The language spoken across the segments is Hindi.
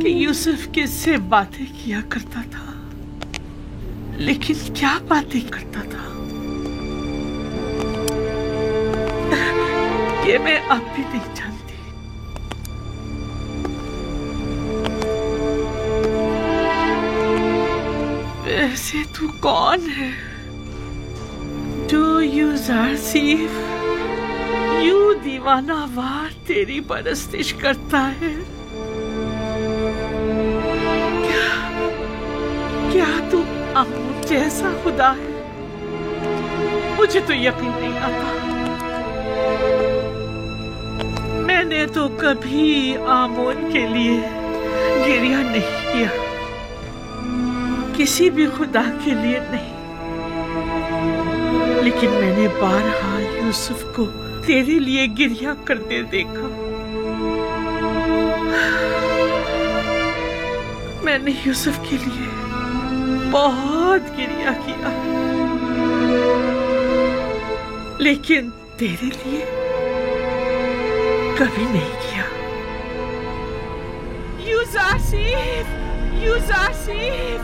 कि यूसुफ किससे बातें किया करता था, लेकिन क्या बातें करता था ये मैं अब भी नहीं जानती। वैसे तू कौन है जो यूसुफ यूं दीवाना वार तेरी परस्तिश करता है? क्या तू आमून जैसा खुदा है? मुझे तो यकीन नहीं आता। मैंने तो कभी आमून के लिए गिरिया नहीं किया, किसी भी खुदा के लिए नहीं, लेकिन मैंने बारहा यूसुफ को तेरे लिए गिरिया करते देखा। मैंने यूसुफ के लिए बहुत गिरिया किया, लेकिन तेरे लिए कभी नहीं किया। यूसुफ, यूसुफ,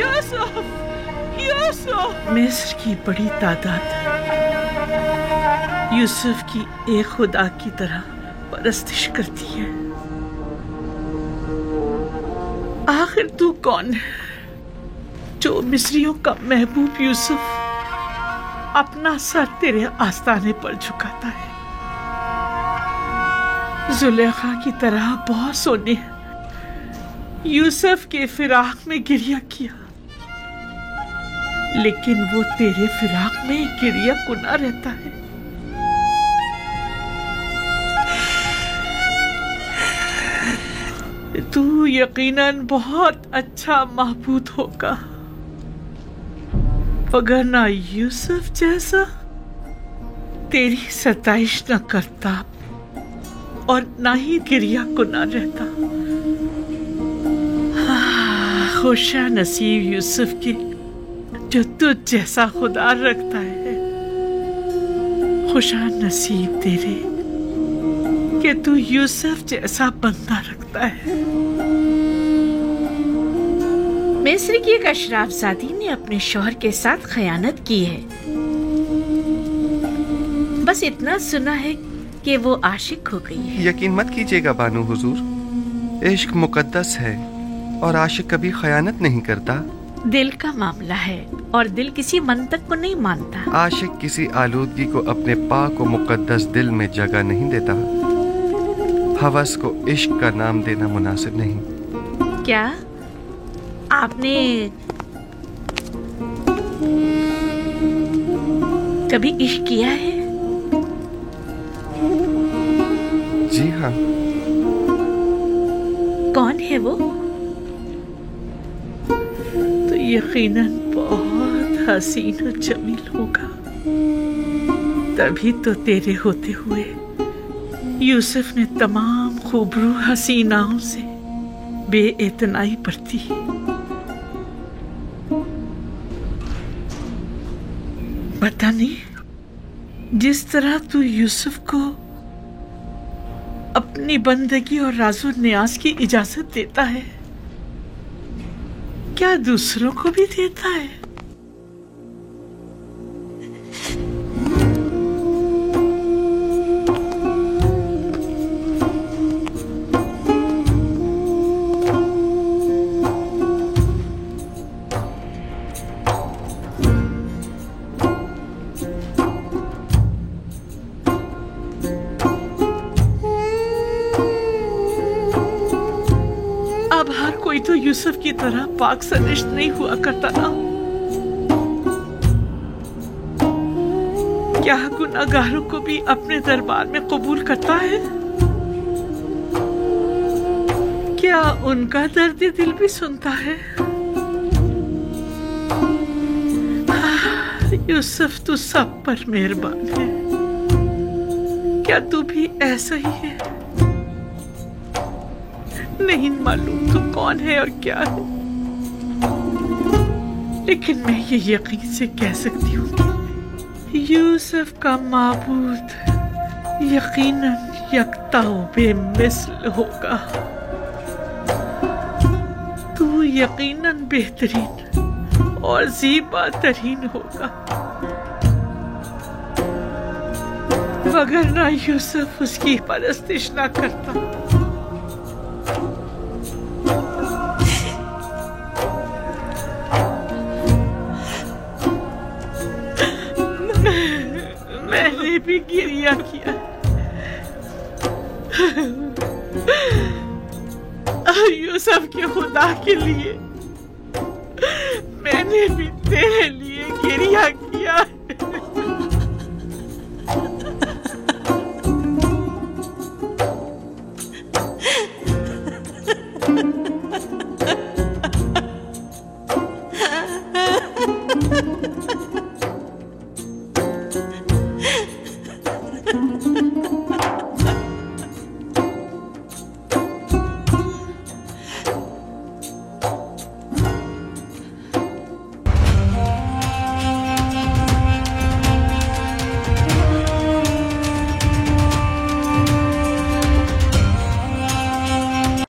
यूसुफ, यूसुफ। मिस्र की बड़ी तादाद यूसुफ की एक खुदा की तरह परस्तिश करती है। आखिर तू कौन है जो मिस्रियों का महबूब यूसुफ अपना सर तेरे आस्ताने पर झुकाता है? जुलेखा की तरह बहुत सोने यूसुफ के फिराक में गिरिया किया, लेकिन वो तेरे फिराक में गिरिया कुना रहता है। तू यकीनन बहुत अच्छा महबूद होगा, वगरना यूसुफ जैसा तेरी सताइश न करता और ना ही गिरिया कुना रहता। खुशा नसीब यूसुफ की जो तुझ जैसा खुदा रखता है। खुशा नसीब तेरे कि तू यूसुफ जैसा बंदा रखता है। मिस्र की एक अशराफजादी ने अपने शौहर के साथ खयानत की है। बस इतना सुना है कि वो आशिक हो गई है। यकीन मत कीजिएगा बानो हुजूर, इश्क मुकद्दस है और आशिक कभी खयानत नहीं करता। दिल का मामला है और दिल किसी मंतक को नहीं मानता। आशिक किसी आलूदगी को अपने पाक और मुकद्दस दिल में जगह नहीं देता। हवस को इश्क का नाम देना मुनासिब नहीं। क्या आपने कभी इश्क किया है? जी हाँ। कौन है वो? तो यकीनन बहुत हसीन और जमील होगा, तभी तो तेरे होते हुए यूसुफ ने तमाम खूबरू हसीनाओं से बेइतनाई बरती। पता नहीं जिस तरह तू यूसुफ को अपनी बंदगी और राजो न्याज की इजाजत देता है, क्या दूसरों को भी देता है? अब हर कोई तो यूसुफ की तरह पाक सनिश्त नहीं हुआ करता ना। क्या गुनाहगारों को भी अपने दरबार में कबूल करता है? क्या उनका दर्द दिल भी सुनता है? यूसुफ तू सब पर मेहरबान है। क्या तू भी ऐसा ही है? नहीं मालूम तू कौन है और क्या है, लेकिन मैं ये यकीन से कह सकती हूँ यूसुफ का माबूद यकीनन यकता बेमिसल होगा। तू यकीनन बेहतरीन और ज़ीबा तरीन होगा। अगर ना यूसुफ उसकी परस्तिश ना करता, मैंने भी गिरिया किया। यूसुफ के खुदा के लिए मैंने भी तेरे लिए गिरिया किया।